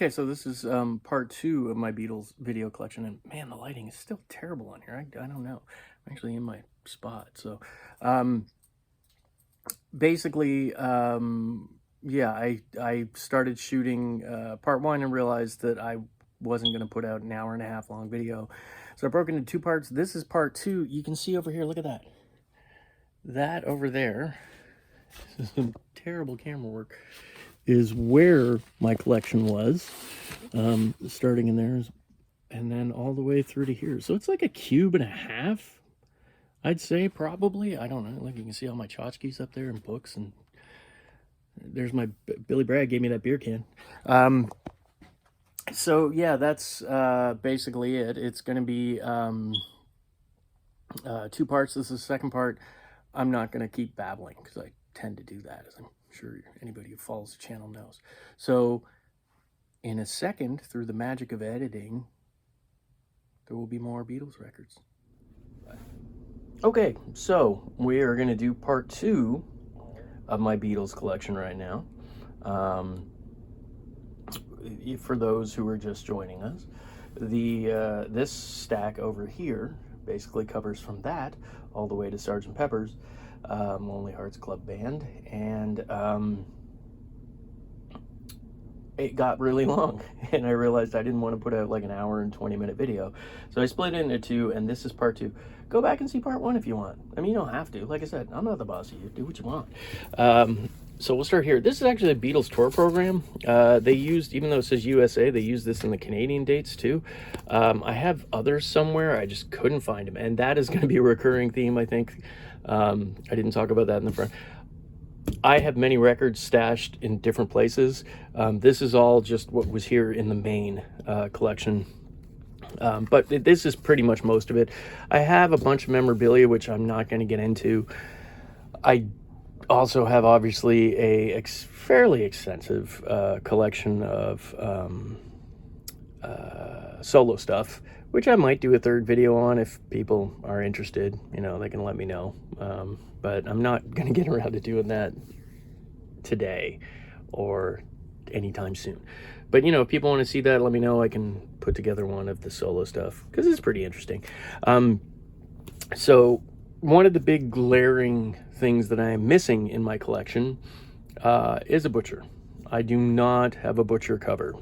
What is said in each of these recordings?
Okay, so this is part two of my Beatles video collection, and man, the lighting is still terrible on here. I don't know. I'm actually in my spot, so um, basically, yeah, I started shooting part one and realized that I wasn't going to put out an hour and a half long video, so I broke it into two parts. This is part two. You can see over here. Look at that. That over there. This is some terrible camera work. Is where my collection was, starting in there, and then all the way through to here. So it's like a cube and a half, I'd say, probably. I don't know. Like, you can see all my tchotchkes up there and books, and there's my Billy Bragg gave me that beer can. So yeah, that's basically it. It's going to be two parts. This is the second part. I'm not going to keep babbling because I tend to do that, as I'm sure anybody who follows the channel knows. So in a second, through the magic of editing, there will be more Beatles records. Bye. Okay, so we are going to do part two of my Beatles collection right now. For those who are just joining us, this stack over here basically covers from that all the way to Sgt. Pepper's Lonely Hearts Club Band, and it got really long, and I realized I didn't want to put out like an hour and 20-minute video, so I split it into two, and this is part two. Go back and see part one if you want. I mean, you don't have to. Like I said, I'm not the boss of you. Do what you want. So we'll start here. This is actually a Beatles tour program. They used, even though it says USA, they use this in the Canadian dates too. I have others somewhere. I just couldn't find them, and that is going to be a recurring theme, I think. I didn't talk about that in the front. I have many records stashed in different places. This is all just what was here in the main collection. But this is pretty much most of it. I have a bunch of memorabilia, which I'm not going to get into. I also have, obviously, a fairly extensive collection of solo stuff, which I might do a third video on if people are interested. You know, they can let me know. But I'm not going to get around to doing that today or anytime soon. But, you know, if people want to see that, let me know. I can put together one of the solo stuff because it's pretty interesting. So one of the big glaring things that I am missing in my collection is a Butcher. I do not have a Butcher cover.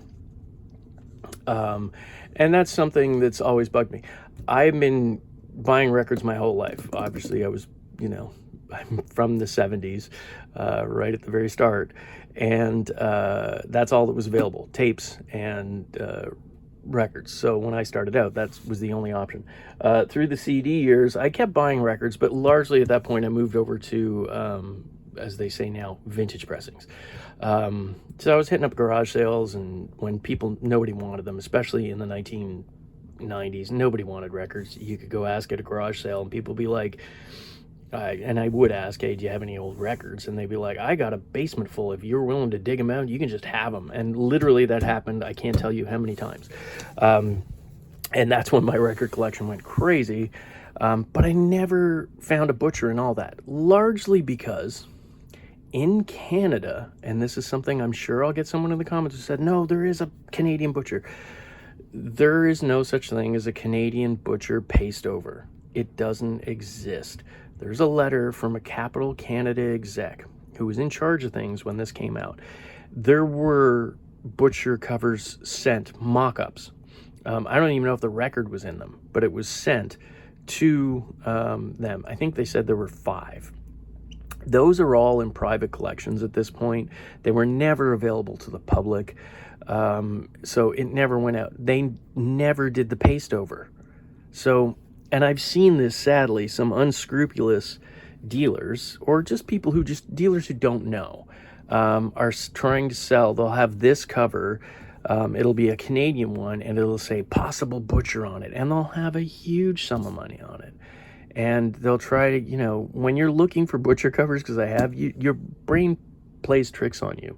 And that's something that's always bugged me. I've been buying records my whole life. Obviously, I was, you know, I'm from the 70s, right at the very start. And that's all that was available, tapes and records. So when I started out, that was the only option. Through the CD years, I kept buying records, but largely at that point, I moved over to, as they say now, vintage pressings. So I was hitting up garage sales, and when nobody wanted them, especially in the 1990s, nobody wanted records. You could go ask at a garage sale, and people be like, and I would ask, hey, do you have any old records? And they'd be like, I got a basement full. If you're willing to dig them out, you can just have them. And literally that happened. I can't tell you how many times. And that's when my record collection went crazy. But I never found a Butcher and all that, largely because in Canada, and this is something I'm sure I'll get someone in the comments who said, no, there is a Canadian Butcher. There is no such thing as a Canadian Butcher paste over. It doesn't exist. There's a letter from a Capital Canada exec who was in charge of things when this came out. There were Butcher covers sent, mock-ups. I don't even know if the record was in them, but it was sent to them. I think they said there were 5. Those are all in private collections at this point. They were never available to the public, so it never went out. They never did the paste over. So, and I've seen this, sadly, some unscrupulous dealers, or just people who dealers who don't know, are trying to sell. They'll have this cover. It'll be a Canadian one, and it'll say possible Butcher on it, and they'll have a huge sum of money on it. And they'll try to, you know, when you're looking for Butcher covers, because I have, your brain plays tricks on you.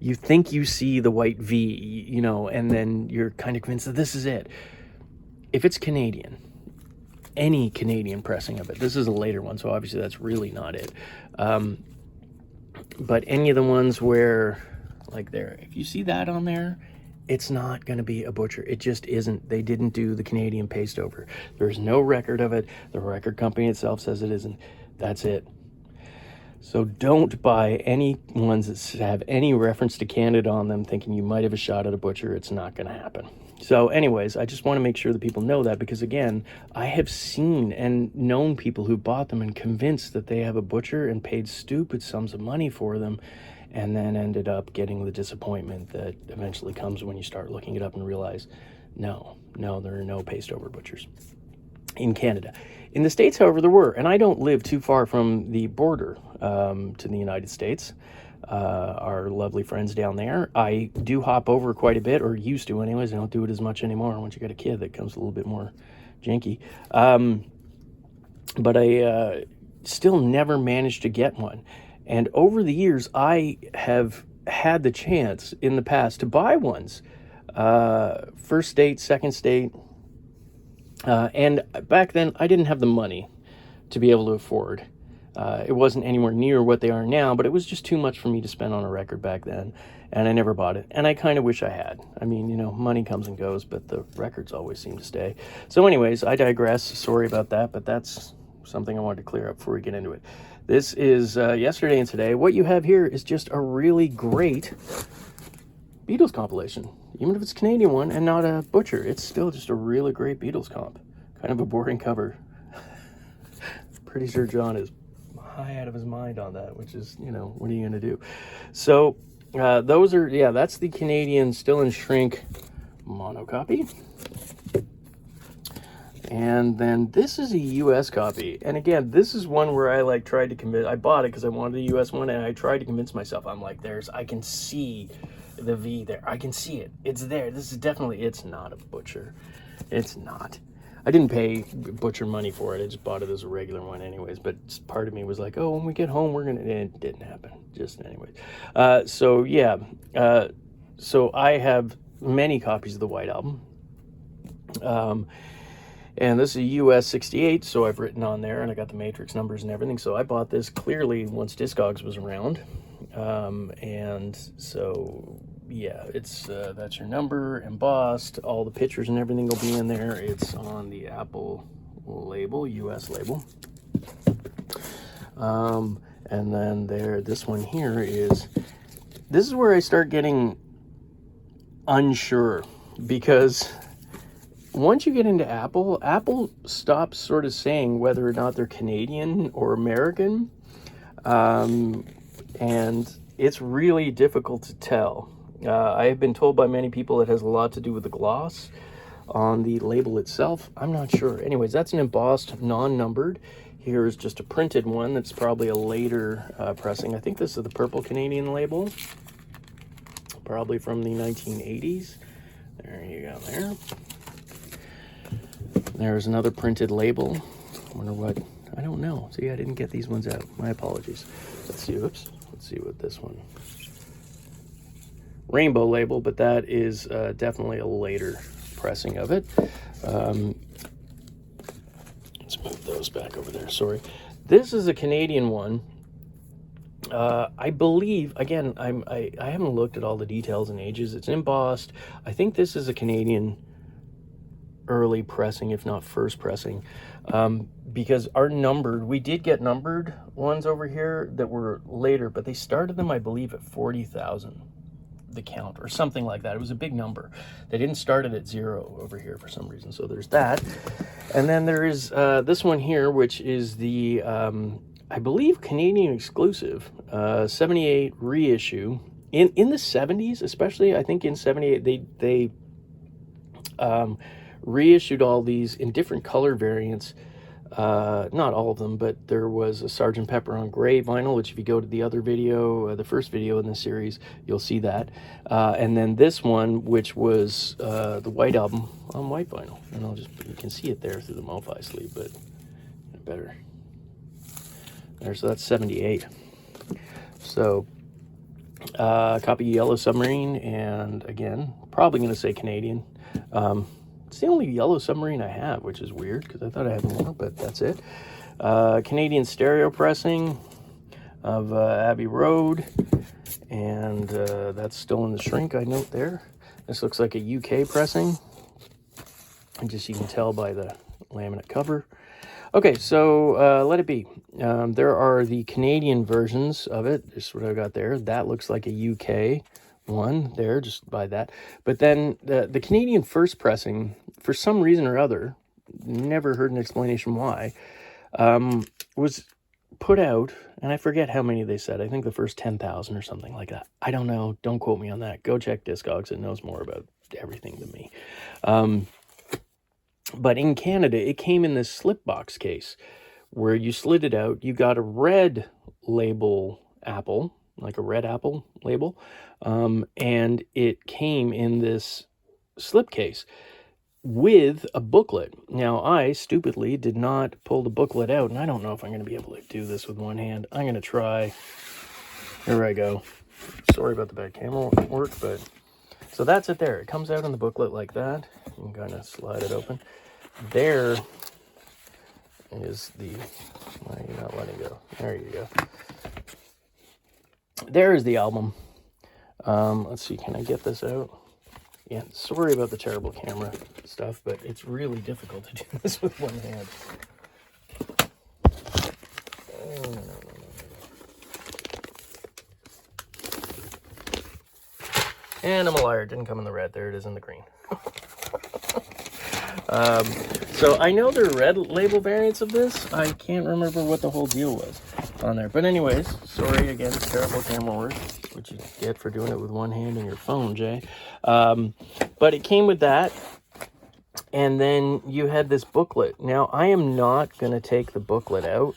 You think you see the white V, you know, and then you're kind of convinced that this is it. If it's Canadian, any Canadian pressing of it, this is a later one, so obviously that's really not it. But any of the ones where, like there, if you see that on there, it's not going to be a butcher. It just isn't. They didn't do the Canadian paste over. There's no record of it. The record company itself says it isn't. That's it. So don't buy any ones that have any reference to Canada on them thinking you might have a shot at a butcher. It's not going to happen. So anyways, I just want to make sure that people know that, because again, I have seen and known people who bought them and convinced that they have a butcher and paid stupid sums of money for them, and then ended up getting the disappointment that eventually comes when you start looking it up and realize, no, there are no paste over butchers in Canada. In the States, however, there were, and I don't live too far from the border to the United States. Our lovely friends down there. I do hop over quite a bit, or used to anyways. I don't do it as much anymore. Once you got a kid, that comes a little bit more janky. But I still never managed to get one. And over the years, I have had the chance in the past to buy ones. First state, second state. And back then, I didn't have the money to be able to afford. It wasn't anywhere near what they are now, but it was just too much for me to spend on a record back then, and I never bought it. And I kind of wish I had. I mean, you know, money comes and goes, but the records always seem to stay. So anyways, I digress. Sorry about that, but that's something I wanted to clear up before we get into it. This is yesterday and today. What you have here is just a really great Beatles compilation. Even if it's a Canadian one and not a butcher, it's still just a really great Beatles comp. Kind of a boring cover. Pretty sure John is high out of his mind on that, which is, you know, what are you going to do? So those are, yeah, that's the Canadian still in shrink monocopy. And then this is a US copy. And again, this is one where I tried to commit. I bought it because I wanted the US one, and I tried to convince myself. I'm like, I can see the V there. I can see it. It's there. This is definitely, it's not a butcher. It's not. I didn't pay butcher money for it. I just bought it as a regular one anyways. But part of me was like, oh, when we get home, we're going to... It didn't happen. Just anyways. So, yeah. So I have many copies of the White Album. And this is a US 68, so I've written on there, and I got the matrix numbers and everything. So I bought this clearly once Discogs was around. And so... yeah, it's that's your number embossed. All the pictures and everything will be in there. It's on the Apple label, US label. And then this one here is, this is where I start getting unsure, because once you get into Apple stops sort of saying whether or not they're Canadian or American. And it's really difficult to tell. I have been told by many people it has a lot to do with the gloss on the label itself. I'm not sure. Anyways, that's an embossed, non-numbered. Here's just a printed one that's probably a later pressing. I think this is the purple Canadian label, probably from the 1980s. There you go there. There's another printed label. I wonder what, I don't know. See, I didn't get these ones out. My apologies. Let's see, oops. Let's see what this one, rainbow label, but that is definitely a later pressing of it. Let's move those back over there. Sorry. This is a Canadian one. I believe, again, I haven't looked at all the details and ages. It's embossed. I think this is a Canadian early pressing, if not first pressing, because our numbered, we did get numbered ones over here that were later, but they started them, I believe, at 40,000. The count or something like that. It was a big number. They didn't start it at 0 over here for some reason. So there's that. And then there is this one here, which is the I believe Canadian exclusive 78 reissue in the 70s, especially. I think in 78 they reissued all these in different color variants. Not all of them, but there was a Sgt. Pepper on gray vinyl, which if you go to the other video, the first video in the series, you'll see that. And then this one, which was the White Album on white vinyl. And you can see it there through the MoFi sleeve, but better. There, so that's 78. So, copy Yellow Submarine, and again, probably going to say Canadian. It's the only Yellow Submarine I have, which is weird because I thought I had more, but that's it. Canadian stereo pressing of Abbey Road, and that's still in the shrink, I note there. This looks like a UK pressing. And just you can tell by the laminate cover. Okay, so let it be. There are the Canadian versions of it. This is what I got there. That looks like a UK one there, just by that. But then the Canadian first pressing, for some reason or other, never heard an explanation why, was put out, and I forget how many they said. I think the first 10,000 or something like that. I don't know. Don't quote me on that. Go check Discogs. It knows more about everything than me. But in Canada, it came in this slip box case where you slid it out. You got a red label apple, like a red apple label, and it came in this slip case with a booklet. Now, I stupidly did not pull the booklet out, and I don't know if I'm going to be able to do this with one hand. I'm going to try. Here I go. Sorry about the bad camera work, but so that's it there. It comes out in the booklet like that. You can kind of slide it open. There is the, why are you not letting go? There you go. There is the album. Let's see, can I get this out? Yeah, sorry about the terrible camera stuff, but it's really difficult to do this with one hand. And I'm a liar, it didn't come in the red. There it is in the green. So I know there are red label variants of this. I can't remember what the whole deal was on there. But anyways, sorry again, terrible camera work, which you get for doing it with one hand and your phone, Jay. But it came with that. And then you had this booklet. Now, I am not going to take the booklet out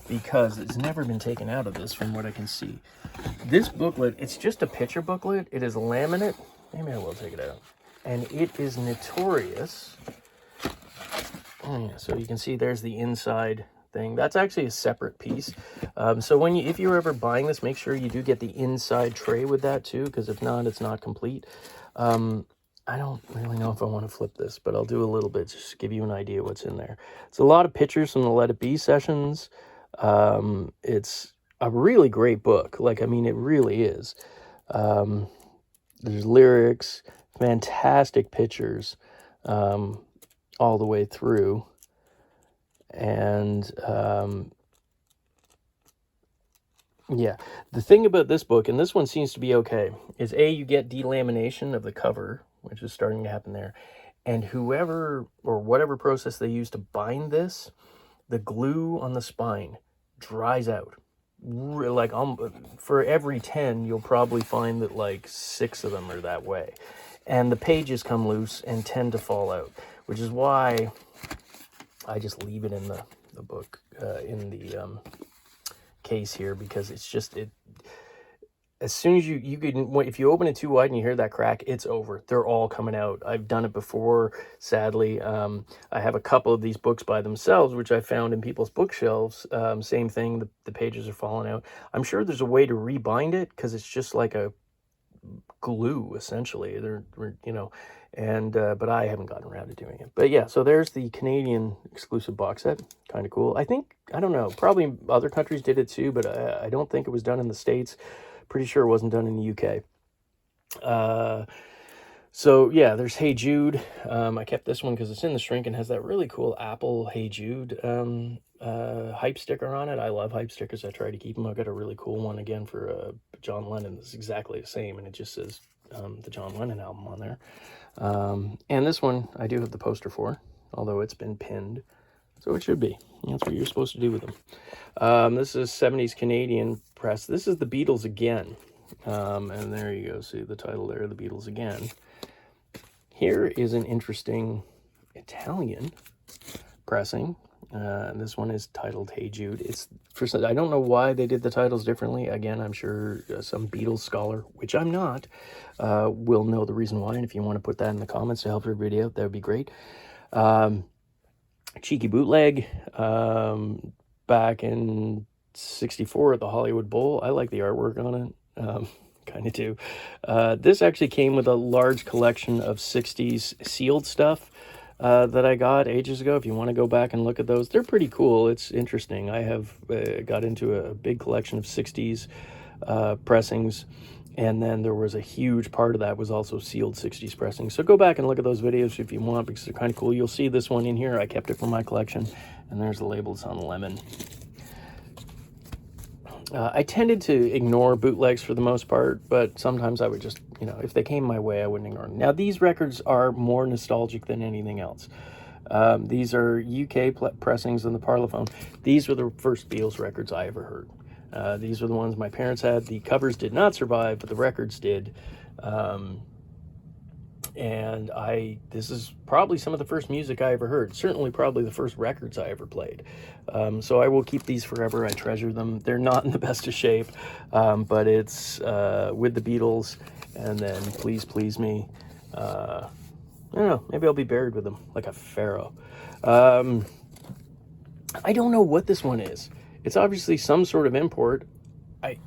because it's never been taken out of this from what I can see. This booklet, it's just a picture booklet. It is laminate. Maybe I will take it out. And it is notorious. Oh, yeah, so you can see there's the inside thing. That's actually a separate piece. So when if you're ever buying this, make sure you do get the inside tray with that too, because if not, it's not complete. I don't really know if I want to flip this, but I'll do a little bit just to give you an idea what's in there. It's a lot of pictures from the Let It Be sessions. It's a really great book. Like, I mean, it really is. There's lyrics, fantastic pictures all the way through. And yeah, the thing about this book, and this one seems to be okay, is A, you get delamination of the cover, which is starting to happen there. And whoever or whatever process they use to bind this, the glue on the spine dries out. Like for every 10, you'll probably find that like 6 of them are that way. And the pages come loose and tend to fall out, which is why I just leave it in the book, in the case here, because it's just, as soon as you can, if you open it too wide and you hear that crack, it's over. They're all coming out. I've done it before, sadly. I have a couple of these books by themselves, which I found in people's bookshelves. Same thing, the pages are falling out. I'm sure there's a way to rebind it, because it's just like a glue, essentially. They're, you know, and but I haven't gotten around to doing it. But yeah, so there's the Canadian exclusive box set. Kind of cool. I think, I don't know, probably other countries did it too, but I don't think it was done in the States. Pretty sure it wasn't done in the UK. So yeah, there's Hey Jude. I kept this one because it's in the shrink and has that really cool Apple Hey Jude hype sticker on it. I love hype stickers. I try to keep them. I've got a really cool one again for John Lennon. It's exactly the same, and it just says the John Lennon album on there. And this one I do have the poster for, although it's been pinned. So it should be. That's what you're supposed to do with them. This is 70s Canadian press. This is the Beatles Again. And there you go. See the title there, the Beatles Again. Here is an interesting Italian pressing. This one is titled Hey Jude. It's I don't know why they did the titles differently. Again, I'm sure some Beatles scholar, which I'm not, will know the reason why. And if you want to put that in the comments to help everybody out, that would be great. Cheeky bootleg back in '64 at the Hollywood Bowl. I like the artwork on it, kind of too. This actually came with a large collection of 60s sealed stuff that I got ages ago. If you want to go back and look at those, they're pretty cool. It's interesting. I have got into a big collection of 60s pressings, And then there was a huge part of that was also sealed 60s pressing. So go back and look at those videos if you want, because they're kind of cool. You'll see this one in here. I kept it for my collection. And there's the label. It's on lemon. I tended to ignore bootlegs for the most part, but sometimes I would just, you know, if they came my way, I wouldn't ignore them. Now, these records are more nostalgic than anything else. These are UK pressings on the Parlophone. These were the first Beatles records I ever heard. These were the ones my parents had. The covers did not survive, but the records did. And this is probably some of the first music I ever heard. Certainly probably the first records I ever played. So I will keep these forever. I treasure them. They're not in the best of shape, but it's with the Beatles, and then Please Please Me. I don't know, maybe I'll be buried with them like a pharaoh. I don't know what this one is. It's obviously some sort of import. I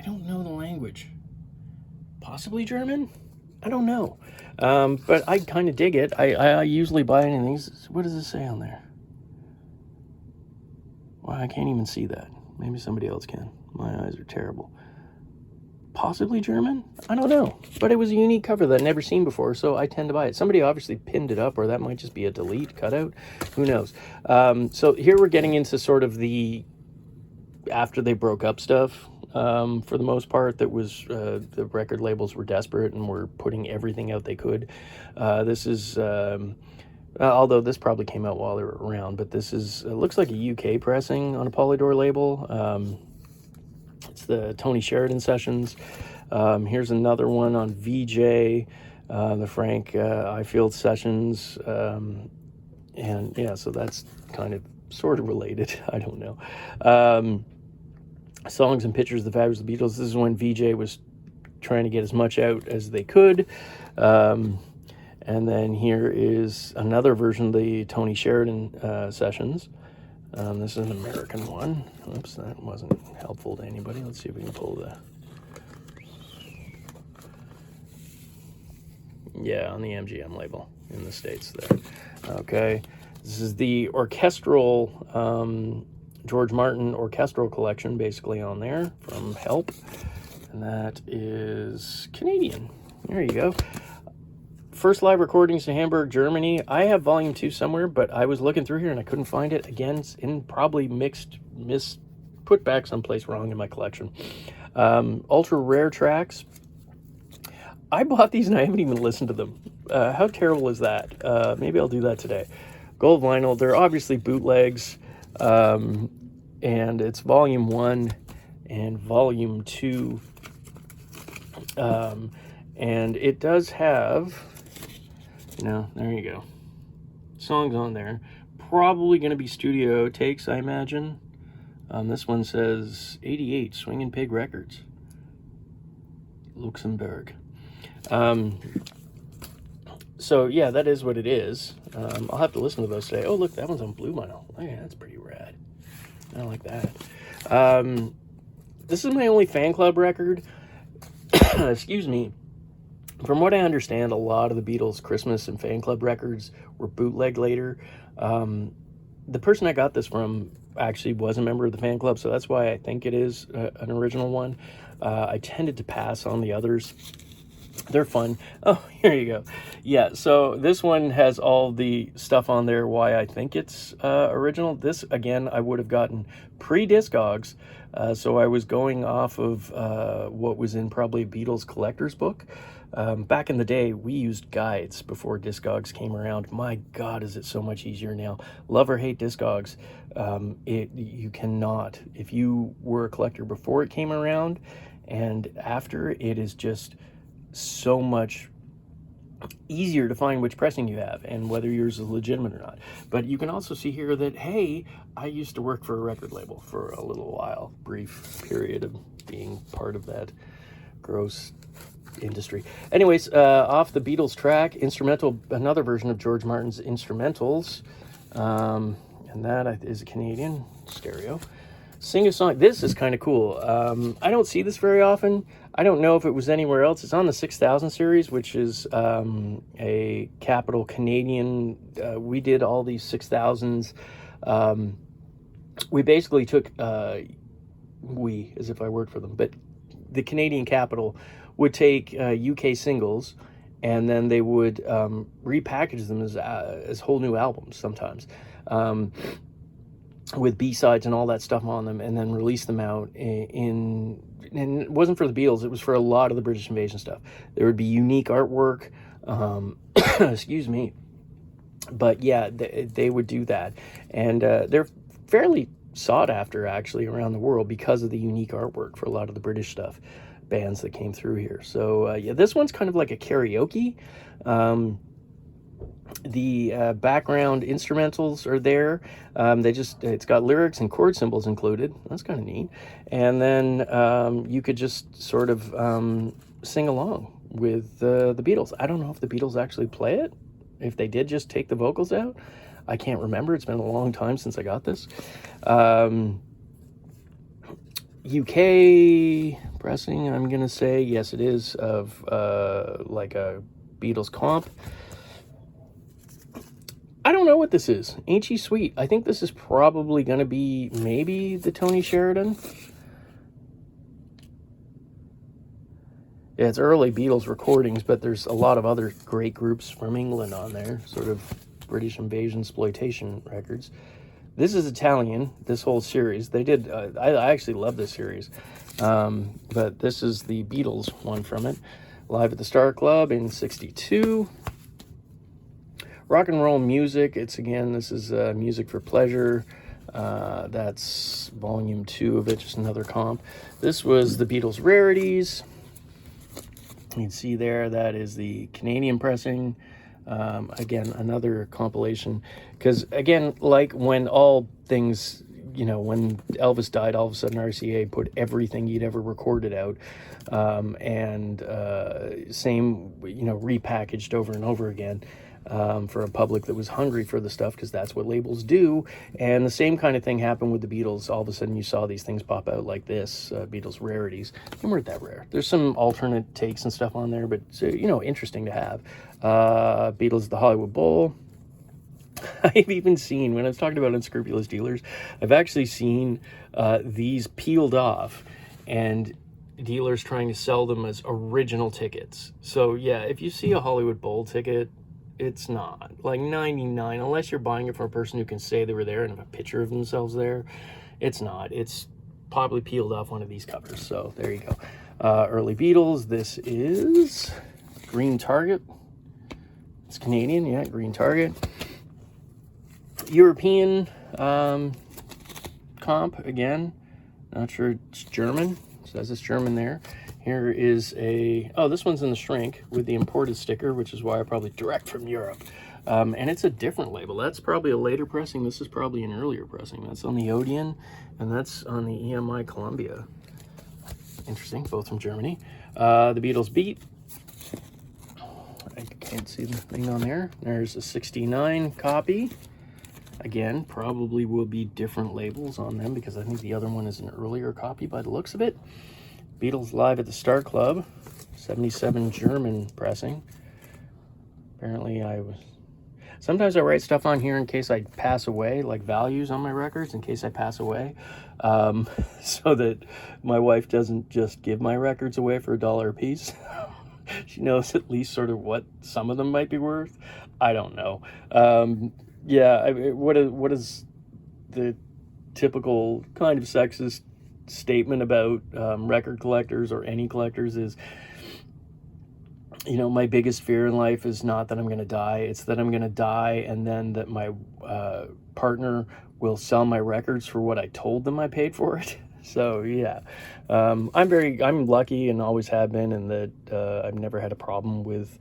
don't know the language. Possibly German? I don't know. But I kind of dig it. I usually buy any of these. What does it say on there? Well, I can't even see that. Maybe somebody else can. My eyes are terrible. Possibly German? I don't know. But it was a unique cover that I'd never seen before, so I tend to buy it. Somebody obviously pinned it up, or that might just be a delete, cutout. Who knows? So here we're getting into sort of the after they broke up stuff. For the most part, that was the record labels were desperate and were putting everything out they could. This is, although this probably came out while they were around, but this is, it looks like a UK pressing on a Polydor label. It's the Tony Sheridan sessions. Here's another one on VJ, the Frank Ifield sessions. And yeah, so that's kind of sort of related. I don't know. Songs and Pictures of the Fabulous Beatles. This is when VJ was trying to get as much out as they could. And then here is another version of the Tony Sheridan sessions. This is an American one. Oops, that wasn't helpful to anybody. Let's see if we can pull the... Yeah, on the MGM label in the States there. Okay. This is the orchestral... George Martin Orchestral Collection, basically on there from Help, and that is Canadian. There you go. First live recordings in Hamburg, Germany. I have volume 2 somewhere, but I was looking through here and I couldn't find it. Again, it's in probably put back someplace wrong in my collection. Ultra rare tracks. I bought these and I haven't even listened to them. How terrible is that? Maybe I'll do that today. Gold vinyl. They're obviously bootlegs. And it's volume 1 and volume 2. And it does have, there you go. Songs on there. Probably going to be studio takes, I imagine. This one says 88 Swingin' Pig Records. Luxembourg. So yeah, that is what it is. I'll have to listen to those today. Oh, look, that one's on blue vinyl. Oh, yeah, that's pretty rad. I like that. This is my only fan club record. Excuse me. From what I understand, a lot of the Beatles Christmas and fan club records were bootlegged later. The person I got this from actually was a member of the fan club, so that's why I think it is an original one. I tended to pass on the others. They're fun. Oh, here you go. Yeah, so this one has all the stuff on there why I think it's original. This, again, I would have gotten pre-Discogs, so I was going off of what was in probably a Beatles collector's book. Back in the day, we used guides before Discogs came around. My God, is it so much easier now. Love or hate Discogs. You cannot. If you were a collector before it came around and after, it is just so much easier to find which pressing you have and whether yours is legitimate or not. But you can also see here that, hey, I used to work for a record label for a little while, brief period of being part of that gross industry. Anyways, off the Beatles track, instrumental, another version of George Martin's instrumentals, and that is a Canadian stereo. Sing a Song. This is kind of cool. I don't see this very often. I don't know if it was anywhere else. It's on the 6000 series, which is a Capital Canadian. We did all these 6000s. We basically took, we, as if I worked for them, but the Canadian Capitol would take UK singles, and then they would repackage them as whole new albums sometimes, with B-sides and all that stuff on them, and then release them out and it wasn't for the Beatles, it was for a lot of the British Invasion stuff. There would be unique artwork, excuse me, but yeah, they would do that, and they're fairly sought after actually around the world because of the unique artwork for a lot of the British stuff, bands that came through here. So yeah, this one's kind of like a karaoke. The background instrumentals are there. It's got lyrics and chord symbols included. That's kind of neat. And then you could just sort of sing along with the Beatles. I don't know if the Beatles actually play it. If they did just take the vocals out, I can't remember. It's been a long time since I got this. UK pressing, I'm going to say, yes, it is, of like a Beatles comp. I don't know what this is. Ain't She Sweet? I think this is probably going to be maybe the Tony Sheridan. Yeah, it's early Beatles recordings, but there's a lot of other great groups from England on there, sort of British Invasion exploitation records. This is Italian, this whole series. They did, I actually love this series. But this is the Beatles one from it. Live at the Star Club in '62. Rock and roll music. This is Music for Pleasure. That's volume 2 of it, just another comp. This was the Beatles Rarities. You can see there, that is the Canadian pressing. Again, another compilation. Because, again, like when all things, when Elvis died, all of a sudden RCA put everything you'd ever recorded out. Same, repackaged over and over again. For a public that was hungry for the stuff, because that's what labels do. And the same kind of thing happened with the Beatles. All of a sudden you saw these things pop out like this, Beatles Rarities. They weren't that rare. There's some alternate takes and stuff on there, but interesting to have. Beatles, the Hollywood Bowl. I've even seen, when I was talking about unscrupulous dealers, I've actually seen these peeled off and dealers trying to sell them as original tickets. So yeah, if you see a Hollywood Bowl ticket, it's not. Like 99, unless you're buying it from a person who can say they were there and have a picture of themselves there, it's not. It's probably peeled off one of these covers. So there you go. Early Beatles. This is Green Target. It's Canadian, yeah, Green Target. European comp, again. Not sure it's German. It says it's German there. Here is this one's in the shrink with the imported sticker, which is why I probably direct from Europe. And it's a different label. That's probably a later pressing. This is probably an earlier pressing. That's on the Odeon, and that's on the EMI Columbia. Interesting, both from Germany. The Beatles Beat. I can't see the thing on there. There's a 69 copy. Again, probably will be different labels on them, because I think the other one is an earlier copy by the looks of it. Beatles Live at the Star Club, 77 German pressing. Apparently sometimes I write stuff on here in case I pass away, like values on my records in case I pass away, so that my wife doesn't just give my records away for $1 a piece. She knows at least sort of what some of them might be worth. I don't know. What is the typical kind of sexist statement about record collectors or any collectors is, my biggest fear in life is not that I'm going to die, it's that I'm going to die and then that my partner will sell my records for what I told them I paid for it. So yeah, I'm lucky and always have been, in that I've never had a problem with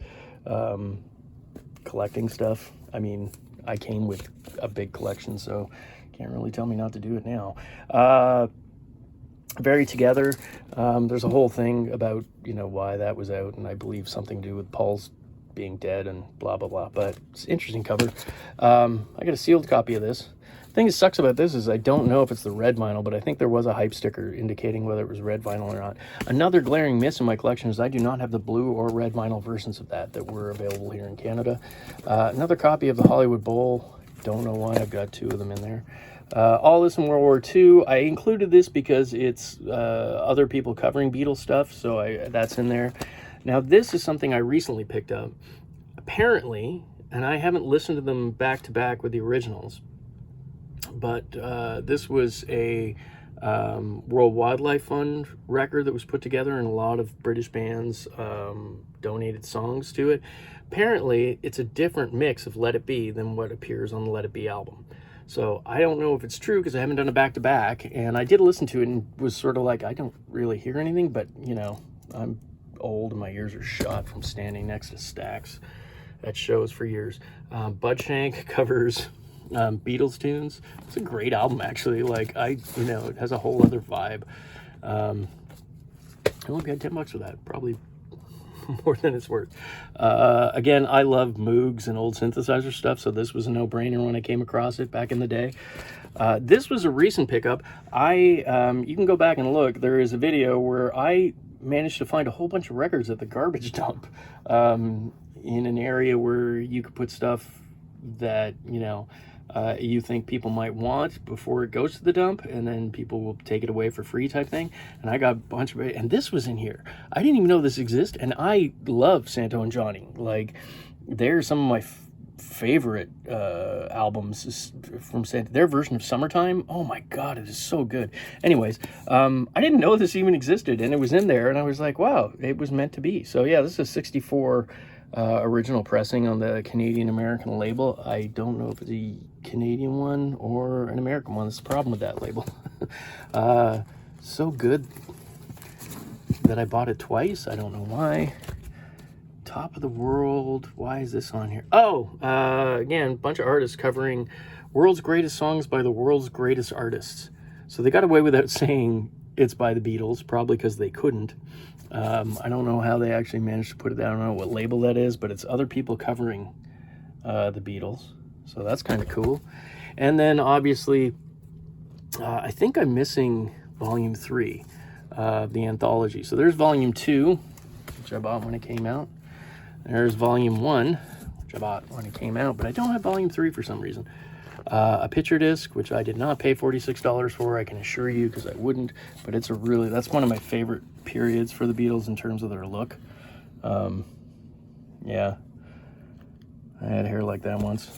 collecting stuff. I mean, I came with a big collection, so can't really tell me not to do it now. Very Together. There's a whole thing about, why that was out, and I believe something to do with Paul's being dead and blah, blah, blah. But it's an interesting cover. I got a sealed copy of this. The thing that sucks about this is I don't know if it's the red vinyl, but I think there was a hype sticker indicating whether it was red vinyl or not. Another glaring miss in my collection is I do not have the blue or red vinyl versions of that were available here in Canada. Another copy of the Hollywood Bowl. Don't know why I've got 2 of them in there. All this in World War II. I included this because it's other people covering Beatles stuff, so that's in there. Now, this is something I recently picked up. Apparently, and I haven't listened to them back to back with the originals, but this was a World Wildlife Fund record that was put together, and a lot of British bands donated songs to it. Apparently, it's a different mix of Let It Be than what appears on the Let It Be album. So I don't know if it's true because I haven't done a back-to-back, and I did listen to it and was sort of like, I don't really hear anything, but, you know, I'm old and my ears are shot from standing next to stacks at shows for years. Budshank covers Beatles tunes. It's a great album, actually. Like, you know, it has a whole other vibe. I only paid $10 for that, probably more than it's worth. Again, I love Moogs and old synthesizer stuff, so this was a no-brainer when I came across it back in the day. This was a recent pickup. You can go back and look. There is a video where I managed to find a whole bunch of records at the garbage dump in an area where you could put stuff that, you know, you think people might want before it goes to the dump, and then people will take it away for free type thing. And I got a bunch of it, and this was in here. I didn't even know this existed, and I love Santo and Johnny. Like, they're some of my favorite albums from Santo. Their version of Summertime, oh my god, it is so good. Anyways, I didn't know this even existed, and it was in there, and I was like, wow, it was meant to be. So yeah, this is a 64 original pressing on the Canadian-American label. I don't know if it's a Canadian one or an American one. That's the problem with that label. So good that I bought it twice. I don't know why. Top of the World. Why is this on here? Oh, again, a bunch of artists covering world's greatest songs by the world's greatest artists. So they got away without saying it's by the Beatles, probably because they couldn't. I don't know how they actually managed to put it. I don't know what label that is, but it's other people covering the Beatles. So that's kind of cool. And then obviously, I think I'm missing Volume 3 of the anthology. So there's Volume 2, which I bought when it came out. There's Volume 1, which I bought when it came out, but I don't have Volume 3 for some reason. A picture disc, which I did not pay $46 for, I can assure you, because I wouldn't, but it's that's one of my favorite periods for the Beatles in terms of their look. Yeah, I had hair like that once.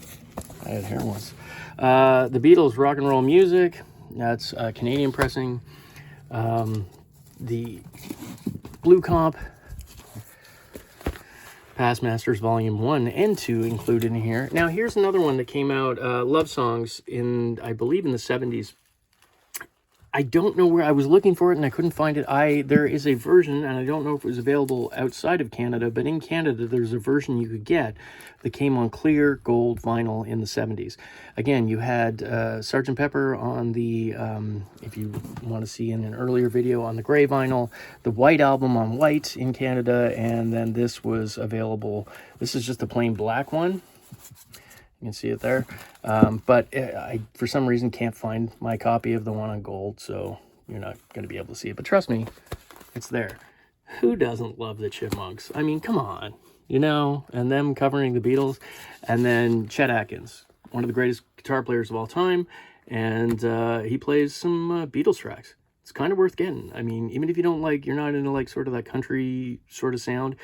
The Beatles Rock and Roll Music, that's Canadian pressing. The Blue Comp Past Masters Volume 1 and 2 included in here. Now, here's another one that came out, Love Songs, I believe in the 70s. I don't know where I was looking for it and I couldn't find it. There is a version, and I don't know if it was available outside of Canada, but in Canada there's a version you could get that came on clear gold vinyl in the 70s. Again, you had Sgt. Pepper on the, if you want to see in an earlier video, on the gray vinyl, the white album on white in Canada, and then this was available. This is just a plain black one. You can see it there. But I, for some reason, can't find my copy of the one on gold, so you're not going to be able to see it. But trust me, it's there. Who doesn't love the Chipmunks? I mean, come on, you know, and them covering the Beatles. And then Chet Atkins, one of the greatest guitar players of all time, and he plays some Beatles tracks. It's kind of worth getting. I mean, even if you don't like, you're not into like sort of that country sort of sound,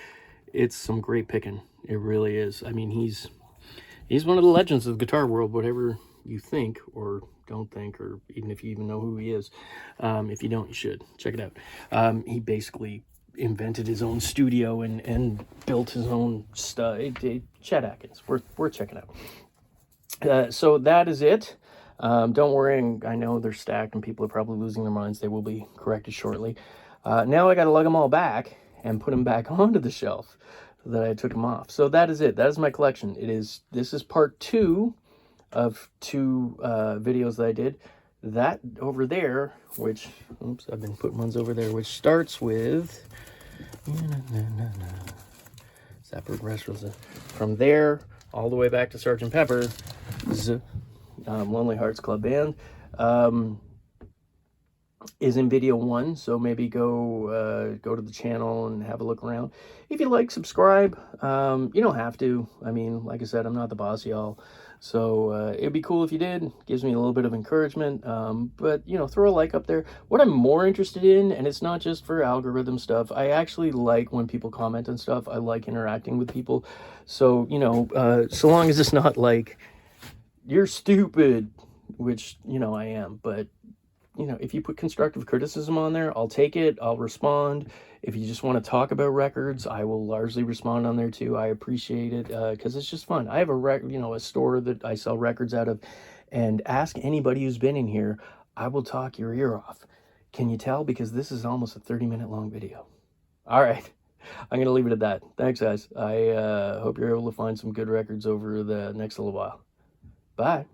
it's some great picking. It really is. I mean, he's one of the legends of the guitar world, whatever you think or don't think, or even if you even know who he is. If you don't, you should. Check it out. He basically invented his own studio and built his own stuff. Chet Atkins, worth checking out. So that is it. Don't worry, I know they're stacked and people are probably losing their minds. They will be corrected shortly. Now I got to lug them all back and put them back onto the shelf that I took them off. So that is it. That is my collection. This is part 2 of 2 videos that I did. That over there, which, oops, I've been putting ones over there, which starts with Zapper Restaurants. From there all the way back to Sgt. Pepper, Lonely Hearts Club Band. is in video 1, so maybe go to the channel and have a look around. If you like, subscribe. You don't have to. I mean, like I said, I'm not the boss, y'all. So it'd be cool if you did. Gives me a little bit of encouragement. But, you know, throw a like up there. What I'm more interested in, and it's not just for algorithm stuff, I actually like when people comment on stuff. I like interacting with people. So, you know, so long as it's not like, you're stupid, which, you know, I am, but you know, if you put constructive criticism on there, I'll take it. I'll respond. If you just want to talk about records, I will largely respond on there too. I appreciate it because it's just fun. I have a store that I sell records out of, and ask anybody who's been in here. I will talk your ear off. Can you tell? Because this is almost a 30-minute long video. All right. I'm going to leave it at that. Thanks, guys. I hope you're able to find some good records over the next little while. Bye.